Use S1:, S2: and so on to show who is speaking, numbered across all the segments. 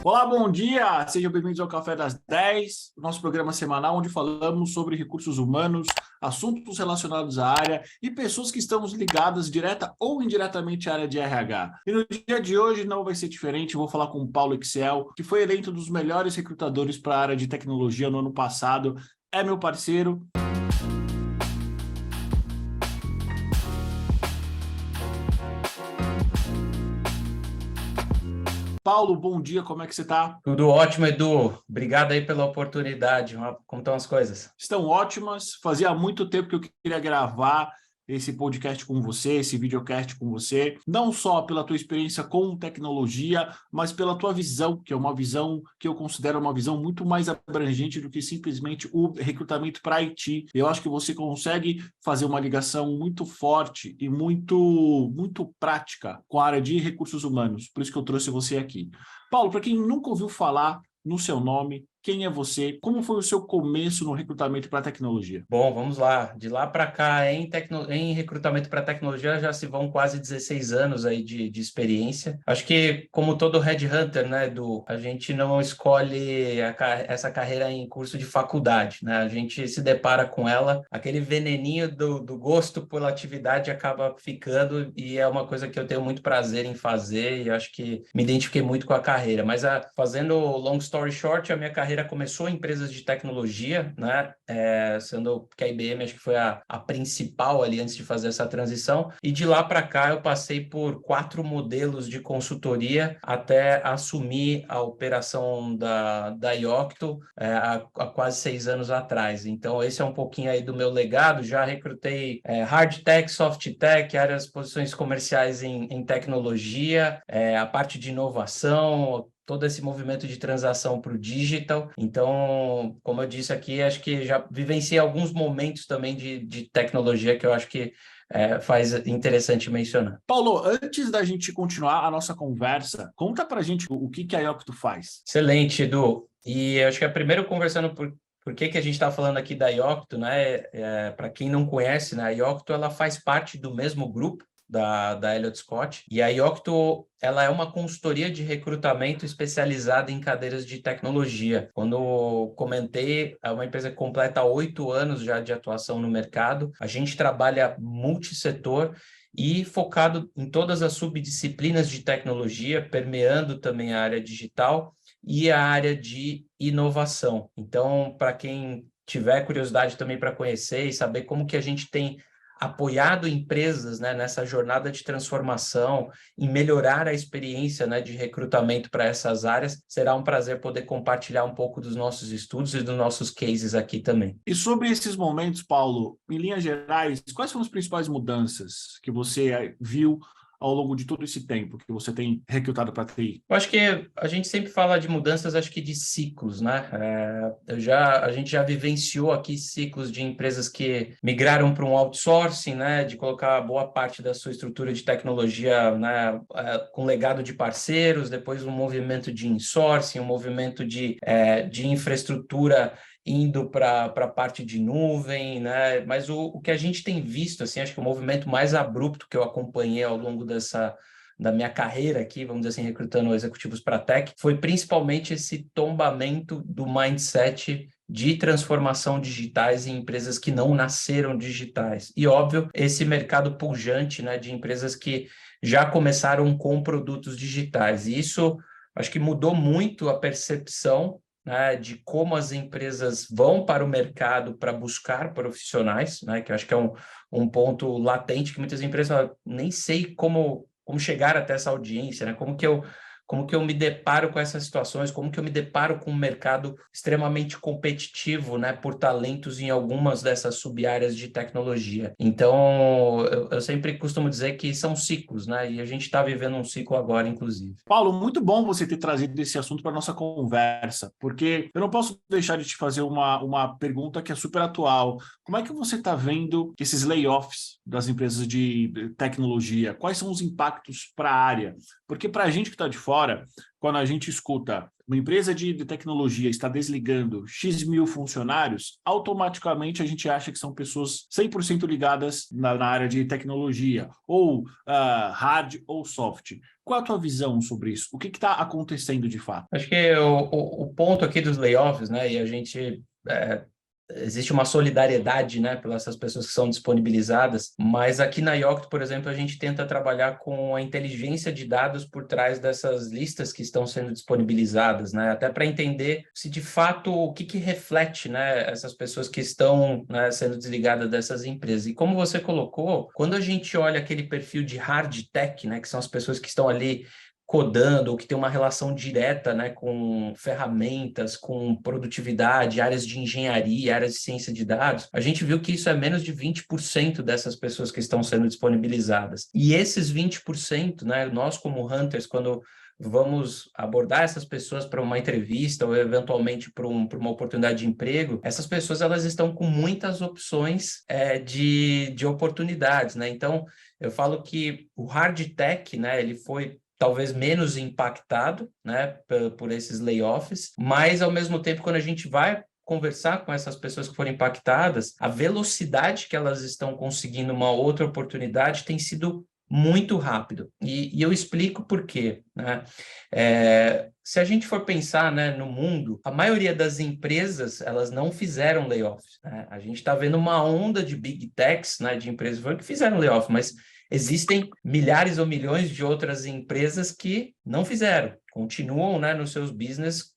S1: Olá, bom dia! Sejam bem-vindos ao Café das 10, nosso programa semanal onde falamos sobre recursos humanos, assuntos relacionados à área e pessoas que estamos ligadas direta ou indiretamente à área de RH. E no dia de hoje não vai ser diferente, vou falar com o Paulo Excel, que foi eleito um dos melhores recrutadores para a área de tecnologia no ano passado, é meu parceiro. Paulo, bom dia, como é que você está?
S2: Tudo ótimo, Edu. Obrigado aí pela oportunidade. Como estão as coisas?
S1: Estão ótimas. Fazia muito tempo que eu queria gravar esse podcast com você, esse videocast com você, não só pela tua experiência com tecnologia, mas pela tua visão, que é uma visão que eu considero uma visão muito mais abrangente do que simplesmente o recrutamento para IT. Eu acho que você consegue fazer uma ligação muito forte e muito prática com a área de recursos humanos. Por isso que eu trouxe você aqui. Paulo, para quem nunca ouviu falar no seu nome, quem é você? Como foi o seu começo no recrutamento para tecnologia?
S2: Bom, vamos lá. De lá para cá, em recrutamento para tecnologia, já se vão quase 16 anos aí de experiência. Acho que, como todo headhunter, né, Edu, a gente não escolhe essa carreira em curso de faculdade, né? A gente se depara com ela, aquele veneninho do gosto pela atividade acaba ficando e é uma coisa que eu tenho muito prazer em fazer e acho que me identifiquei muito com a carreira. Mas fazendo long story short, a minha carreira começou em empresas de tecnologia, né? Sendo que a IBM acho que foi a principal ali antes de fazer essa transição. E de lá para cá eu passei por 4 modelos de consultoria até assumir a operação da Iocto há quase 6 anos atrás. Então esse é um pouquinho aí do meu legado. Já recrutei hard tech, soft tech, áreas, posições comerciais em tecnologia, a parte de inovação, todo esse movimento de transação para o digital. Então, como eu disse aqui, acho que já vivenciei alguns momentos também de tecnologia que eu acho que faz interessante mencionar.
S1: Paulo, antes da gente continuar a nossa conversa, conta pra gente o que a Iocto faz.
S2: Excelente, Edu. E eu acho que primeiro conversando por que a gente está falando aqui da Iocto, né? Para quem não conhece, né? A Iocto ela faz parte do mesmo grupo da Elliott Scott. E a Iocto, ela é uma consultoria de recrutamento especializada em cadeiras de tecnologia. Quando eu comentei, é uma empresa que completa 8 anos já de atuação no mercado. A gente trabalha multissetor e focado em todas as subdisciplinas de tecnologia, permeando também a área digital e a área de inovação. Então, para quem tiver curiosidade também para conhecer e saber como que a gente tem apoiado empresas, né, nessa jornada de transformação, em melhorar a experiência, né, de recrutamento para essas áreas, será um prazer poder compartilhar um pouco dos nossos estudos e dos nossos cases aqui também.
S1: E sobre esses momentos, Paulo, em linhas gerais, quais são as principais mudanças que você viu ao longo de todo esse tempo que você tem recrutado para TI?
S2: Eu acho que a gente sempre fala de mudanças, acho que de ciclos, né? A gente já vivenciou aqui ciclos de empresas que migraram para um outsourcing, né? De colocar boa parte da sua estrutura de tecnologia, né? Com legado de parceiros, depois um movimento de insourcing, um movimento de infraestrutura indo para a parte de nuvem, né? Mas o que a gente tem visto, assim, acho que o movimento mais abrupto que eu acompanhei ao longo da minha carreira aqui, vamos dizer assim, recrutando executivos para tech, foi principalmente esse tombamento do mindset de transformação digitais em empresas que não nasceram digitais. E, óbvio, esse mercado pujante, né, de empresas que já começaram com produtos digitais. E isso, acho que mudou muito a percepção, né, de como as empresas vão para o mercado para buscar profissionais, né, que eu acho que é um ponto latente que muitas empresas falam, nem sei como chegar até essa audiência, né? Como que eu me deparo com essas situações, como que eu me deparo com um mercado extremamente competitivo, né, por talentos em algumas dessas sub-áreas de tecnologia. Então, eu sempre costumo dizer que são ciclos, né, e a gente está vivendo um ciclo agora, inclusive.
S1: Paulo, muito bom você ter trazido esse assunto para a nossa conversa, porque eu não posso deixar de te fazer uma pergunta que é super atual. Como é que você está vendo esses layoffs das empresas de tecnologia? Quais são os impactos para a área? Porque para a gente que está de fora, fora, quando a gente escuta uma empresa de tecnologia está desligando X mil funcionários, automaticamente a gente acha que são pessoas 100% ligadas na área de tecnologia, ou hard ou soft. Qual a tua visão sobre isso? O que está acontecendo de fato?
S2: Acho que o ponto aqui dos layoffs, né, e a gente existe uma solidariedade, né, pelas essas pessoas que são disponibilizadas, mas aqui na Yocto, por exemplo, a gente tenta trabalhar com a inteligência de dados por trás dessas listas que estão sendo disponibilizadas, né, até para entender se de fato o que reflete, né, essas pessoas que estão, né, sendo desligadas dessas empresas. E como você colocou, quando a gente olha aquele perfil de hard tech, né, que são as pessoas que estão ali codando, ou que tem uma relação direta, né, com ferramentas, com produtividade, áreas de engenharia, áreas de ciência de dados, a gente viu que isso é menos de 20% dessas pessoas que estão sendo disponibilizadas. E esses 20%, né, nós como Hunters, quando vamos abordar essas pessoas para uma entrevista ou eventualmente para uma oportunidade de emprego, essas pessoas elas estão com muitas opções de oportunidades, né? Então, eu falo que o hard tech, né, ele foi talvez menos impactado, né, por esses layoffs, mas ao mesmo tempo, quando a gente vai conversar com essas pessoas que foram impactadas, a velocidade que elas estão conseguindo uma outra oportunidade tem sido muito rápido. E eu explico por quê, né? Se a gente for pensar, né, no mundo, a maioria das empresas, elas não fizeram layoffs, né? A gente está vendo uma onda de big techs, né, de empresas que fizeram layoff, mas existem milhares ou milhões de outras empresas que não fizeram, continuam, né, nos seus business,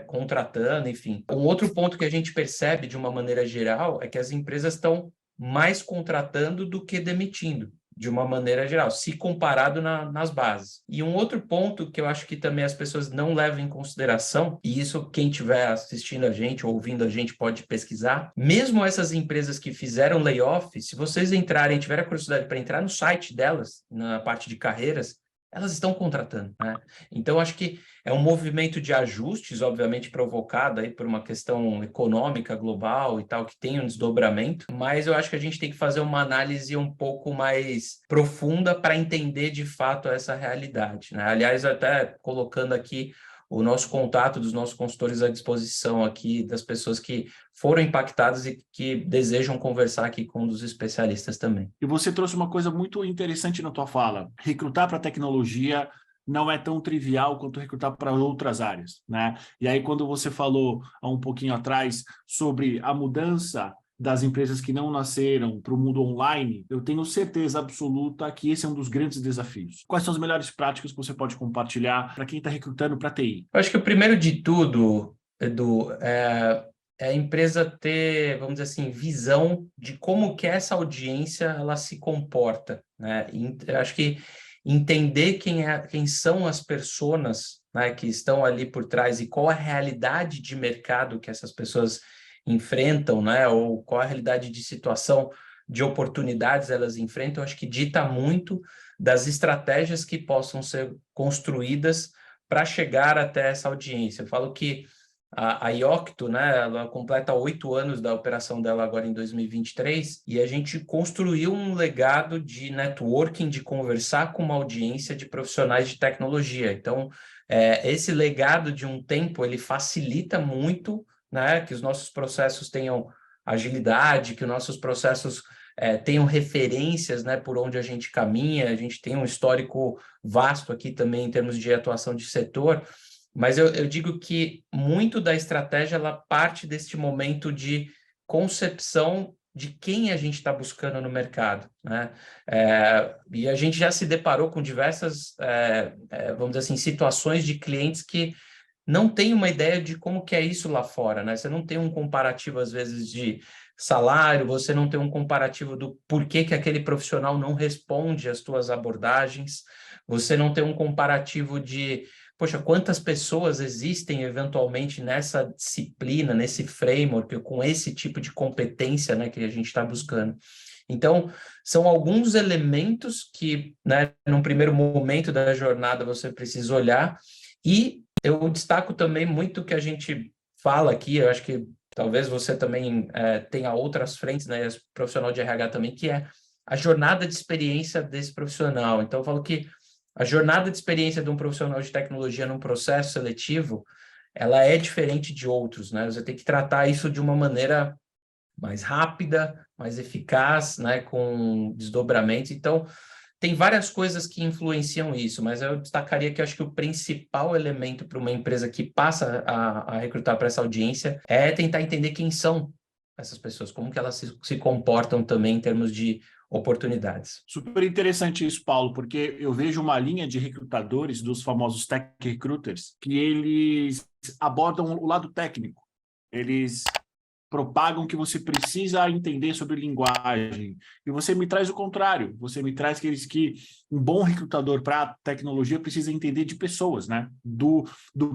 S2: contratando, enfim. Um outro ponto que a gente percebe de uma maneira geral é que as empresas estão mais contratando do que demitindo, de uma maneira geral, se comparado nas bases. E um outro ponto que eu acho que também as pessoas não levam em consideração, e isso quem estiver assistindo a gente ou ouvindo a gente pode pesquisar, mesmo essas empresas que fizeram layoff, se vocês entrarem, tiverem a curiosidade para entrar no site delas, na parte de carreiras, elas estão contratando, né? Então, acho que é um movimento de ajustes, obviamente provocado aí por uma questão econômica global e tal, que tem um desdobramento, mas eu acho que a gente tem que fazer uma análise um pouco mais profunda para entender de fato essa realidade, né? Aliás, até colocando aqui o nosso contato dos nossos consultores à disposição aqui, das pessoas que foram impactadas e que desejam conversar aqui com um dos especialistas também.
S1: E você trouxe uma coisa muito interessante na tua fala. Recrutar para tecnologia não é tão trivial quanto recrutar para outras áreas, né? E aí, quando você falou há um pouquinho atrás sobre a mudança das empresas que não nasceram para o mundo online, eu tenho certeza absoluta que esse é um dos grandes desafios. Quais são as melhores práticas que você pode compartilhar para quem está recrutando para TI?
S2: Eu acho que o primeiro de tudo, Edu, é a empresa ter, vamos dizer assim, visão de como que essa audiência ela se comporta, né? Eu acho que entender quem são as personas, né, que estão ali por trás e qual a realidade de mercado que essas pessoas enfrentam, né, ou qual a realidade de situação de oportunidades elas enfrentam, acho que dita muito das estratégias que possam ser construídas para chegar até essa audiência. Eu falo que a Yocto, né, ela completa 8 anos da operação dela agora em 2023, e a gente construiu um legado de networking, de conversar com uma audiência de profissionais de tecnologia. Então, esse legado de um tempo, ele facilita muito, né, que os nossos processos tenham agilidade, que os nossos processos tenham referências, né, por onde a gente caminha. A gente tem um histórico vasto aqui também em termos de atuação de setor, mas eu digo que muito da estratégia ela parte deste momento de concepção de quem a gente está buscando no mercado, né? E a gente já se deparou com diversas, vamos dizer assim, situações de clientes que não têm uma ideia de como que é isso lá fora, né? Você não tem um comparativo, às vezes, de salário, você não tem um comparativo do porquê que aquele profissional não responde às tuas abordagens, você não tem um comparativo de, poxa, quantas pessoas existem eventualmente nessa disciplina, nesse framework, com esse tipo de competência, né, que a gente está buscando. Então, são alguns elementos que, né, num primeiro momento da jornada você precisa olhar, e eu destaco também muito o que a gente fala aqui, eu acho que talvez você também tenha outras frentes, né, profissional de RH também, que é a jornada de experiência desse profissional. Então, eu falo que a jornada de experiência de um profissional de tecnologia num processo seletivo, ela é diferente de outros, né? Você tem que tratar isso de uma maneira mais rápida, mais eficaz, né? Com desdobramentos. Então, tem várias coisas que influenciam isso, mas eu destacaria que eu acho que o principal elemento para uma empresa que passa a recrutar para essa audiência é tentar entender quem são essas pessoas, como que elas se comportam também em termos de oportunidades.
S1: Super interessante isso, Paulo, porque eu vejo uma linha de recrutadores, dos famosos tech recruiters, que eles abordam o lado técnico. Eles propagam que você precisa entender sobre linguagem. E você me traz o contrário. Você me traz que um bom recrutador para a tecnologia precisa entender de pessoas, né? Do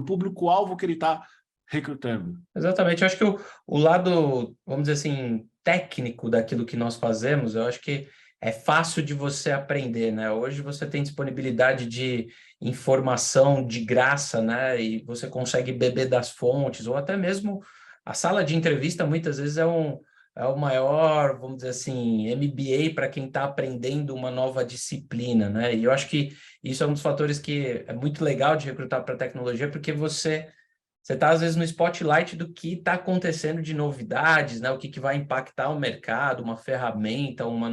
S1: público-alvo que ele está recrutando.
S2: Exatamente. Eu acho que o lado, vamos dizer assim, técnico daquilo que nós fazemos, eu acho que é fácil de você aprender, né? Hoje você tem disponibilidade de informação de graça, né? E você consegue beber das fontes, ou até mesmo a sala de entrevista muitas vezes é o maior, vamos dizer assim, MBA para quem está aprendendo uma nova disciplina, né? E eu acho que isso é um dos fatores que é muito legal de recrutar para tecnologia, porque você está, às vezes, no spotlight do que está acontecendo de novidades, né? O que vai impactar o mercado, uma ferramenta, uma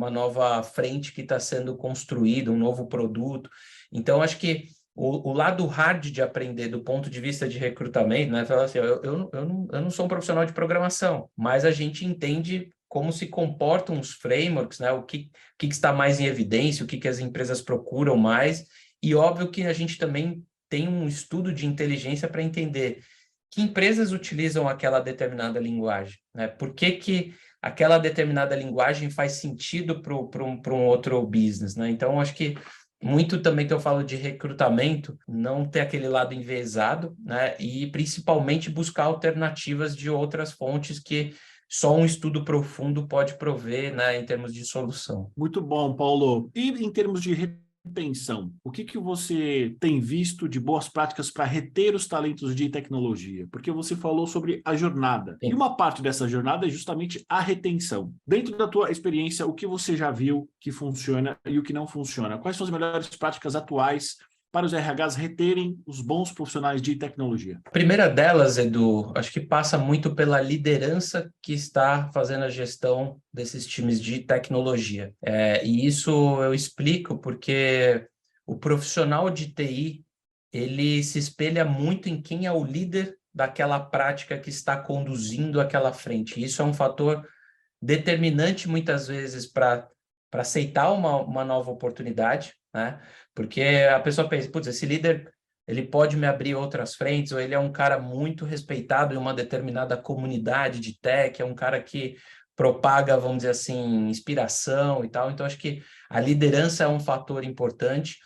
S2: nova frente que está sendo construída, um novo produto. Então, acho que o lado hard de aprender do ponto de vista de recrutamento, né? Falar assim, eu não sou um profissional de programação, mas a gente entende como se comportam os frameworks, né? O que está mais em evidência, o que as empresas procuram mais, e óbvio que a gente também tem um estudo de inteligência para entender que empresas utilizam aquela determinada linguagem, né? Por que aquela determinada linguagem faz sentido para um outro business, né? Então, acho que muito também que eu falo de recrutamento, não ter aquele lado enviesado, né? E principalmente buscar alternativas de outras fontes que só um estudo profundo pode prover, né, em termos de solução.
S1: Muito bom, Paulo. E em termos de retenção, o que você tem visto de boas práticas para reter os talentos de tecnologia? Porque você falou sobre a jornada.
S2: Sim.
S1: E uma parte dessa jornada é justamente a retenção. Dentro da tua experiência, o que você já viu que funciona e o que não funciona? Quais são as melhores práticas atuais para os RHs reterem os bons profissionais de tecnologia?
S2: A primeira delas, Edu, acho que passa muito pela liderança que está fazendo a gestão desses times de tecnologia. E isso eu explico porque o profissional de TI, ele se espelha muito em quem é o líder daquela prática que está conduzindo aquela frente. Isso é um fator determinante muitas vezes para aceitar uma nova oportunidade, né? Porque a pessoa pensa, putz, esse líder ele pode me abrir outras frentes, ou ele é um cara muito respeitado em uma determinada comunidade de tech, é um cara que propaga, vamos dizer assim, inspiração e tal. Então, acho que a liderança é um fator importante.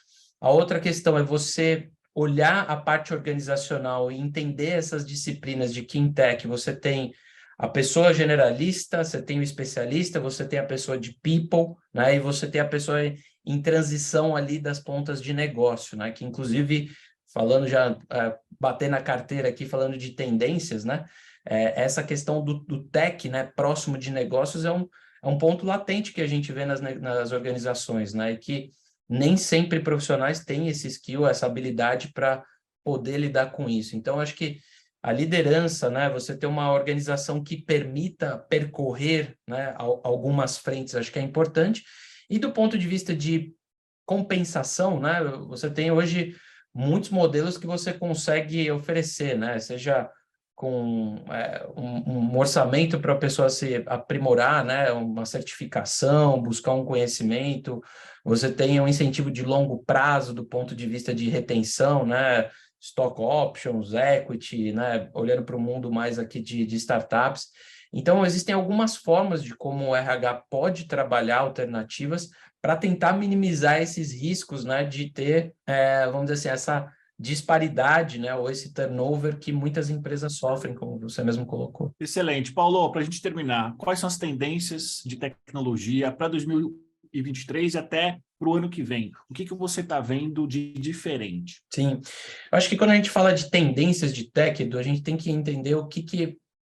S2: A outra questão é você olhar a parte organizacional e entender essas disciplinas de que em tech você tem a pessoa generalista, você tem o especialista, você tem a pessoa de people, né? E você tem a pessoa em transição ali das pontas de negócio, né? Que inclusive, falando já, bater na carteira aqui, falando de tendências, né? Essa questão do tech, né? Próximo de negócios é um ponto latente que a gente vê nas organizações, né? E que nem sempre profissionais têm esse skill, essa habilidade para poder lidar com isso. Então, acho que a liderança, né? Você ter uma organização que permita percorrer, né, algumas frentes, acho que é importante. E do ponto de vista de compensação, né? Você tem hoje muitos modelos que você consegue oferecer, né? Seja com um orçamento para a pessoa se aprimorar, né? Uma certificação, buscar um conhecimento. Você tem um incentivo de longo prazo do ponto de vista de retenção, né? Stock options, equity, né? Olhando para o mundo mais aqui de startups. Então, existem algumas formas de como o RH pode trabalhar alternativas para tentar minimizar esses riscos, né, de ter, vamos dizer assim, essa disparidade, né, ou esse turnover que muitas empresas sofrem, como você mesmo colocou.
S1: Excelente. Paulo, para a gente terminar, quais são as tendências de tecnologia para 2023 e até para o ano que vem? O que você está vendo de diferente?
S2: Sim, eu acho que quando a gente fala de tendências de tech, Edu, a gente tem que entender o que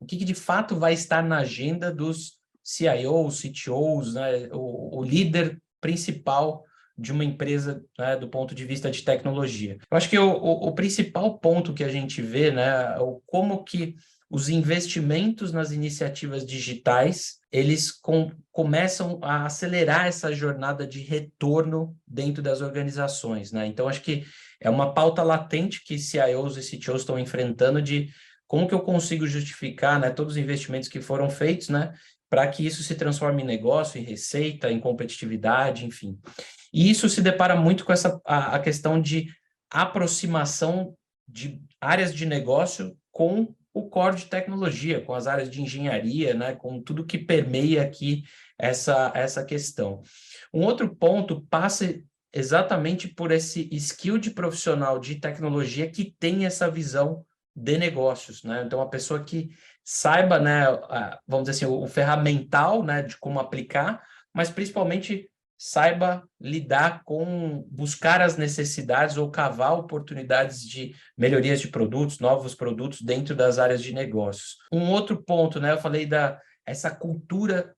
S2: de fato vai estar na agenda dos CIOs, CTOs, né, o líder principal de uma empresa, né, do ponto de vista de tecnologia. Eu acho que o principal ponto que a gente vê, né, é como que os investimentos nas iniciativas digitais, eles começam a acelerar essa jornada de retorno dentro das organizações, né? Então, acho que é uma pauta latente que CIOs e CTOs estão enfrentando de como que eu consigo justificar, né, todos os investimentos que foram feitos, né, para que isso se transforme em negócio, em receita, em competitividade, enfim. E isso se depara muito com a questão de aproximação de áreas de negócio com o core de tecnologia, com as áreas de engenharia, né, com tudo que permeia aqui essa questão. Um outro ponto passa exatamente por esse skill de profissional de tecnologia que tem essa visão de negócios, né? Então, a pessoa que saiba, né, vamos dizer assim, o ferramental, né, de como aplicar, mas principalmente saiba lidar com buscar as necessidades ou cavar oportunidades de melhorias de produtos, novos produtos dentro das áreas de negócios. Um outro ponto, né, eu falei essa cultura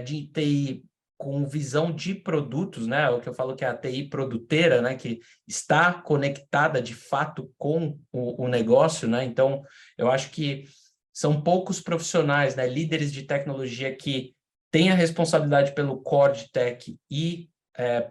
S2: de TI com visão de produtos, né, o que eu falo que é a TI produteira, né, que está conectada de fato com o negócio, né? Então, eu acho que são poucos profissionais, né, líderes de tecnologia que têm a responsabilidade pelo core de tech e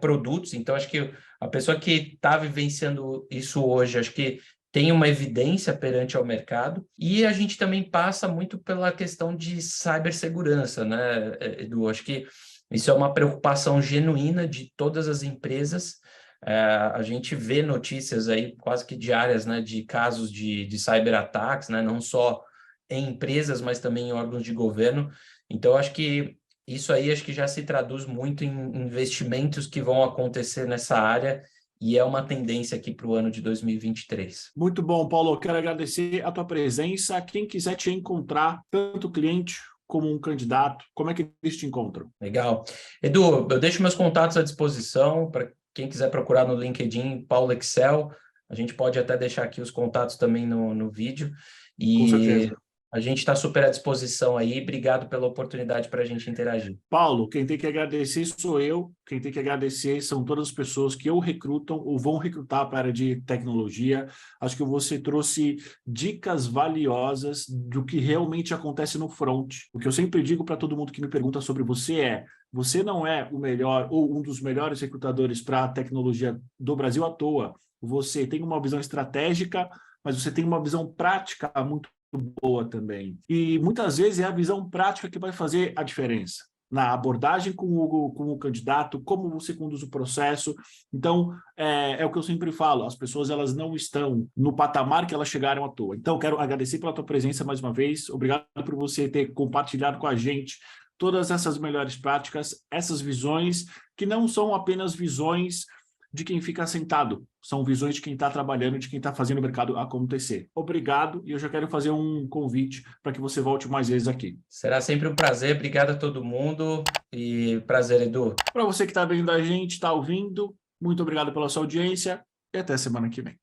S2: produtos. Então, acho que a pessoa que está vivenciando isso hoje, acho que tem uma evidência perante ao mercado. E a gente também passa muito pela questão de cibersegurança, né, Edu? Acho que isso é uma preocupação genuína de todas as empresas. A gente vê notícias aí quase que diárias, né, de casos de cyberataques, né, não só em empresas, mas também em órgãos de governo. Então, acho que isso aí acho que já se traduz muito em investimentos que vão acontecer nessa área e é uma tendência aqui para o ano de 2023.
S1: Muito bom, Paulo. Eu quero agradecer a tua presença. Quem quiser te encontrar, tanto cliente como um candidato, como é que eles te encontram?
S2: Legal. Edu, eu deixo meus contatos à disposição para quem quiser procurar no LinkedIn, Paulo Excel. A gente pode até deixar aqui os contatos também no vídeo.
S1: Com
S2: E
S1: certeza.
S2: a gente está super à disposição aí. Obrigado pela oportunidade para a gente interagir.
S1: Paulo, quem tem que agradecer sou eu, quem tem que agradecer são todas as pessoas que ou recrutam ou vão recrutar para a área de tecnologia. Acho que você trouxe dicas valiosas do que realmente acontece no front. O que eu sempre digo para todo mundo que me pergunta sobre você é: você não é o melhor ou um dos melhores recrutadores para a tecnologia do Brasil à toa. Você tem uma visão estratégica, mas você tem uma visão prática muito boa também. E muitas vezes é a visão prática que vai fazer a diferença na abordagem com o candidato, como você conduz o processo. Então, é o que eu sempre falo, as pessoas elas não estão no patamar que elas chegaram à toa. Então, quero agradecer pela tua presença mais uma vez, obrigado por você ter compartilhado com a gente todas essas melhores práticas, essas visões, que não são apenas visões de quem fica sentado, são visões de quem está trabalhando, de quem está fazendo o mercado acontecer. Obrigado, e eu já quero fazer um convite para que você volte mais vezes aqui.
S2: Será sempre um prazer. Obrigado a todo mundo e prazer, Edu.
S1: Para você que está vendo a gente, está ouvindo, muito obrigado pela sua audiência e até semana que vem.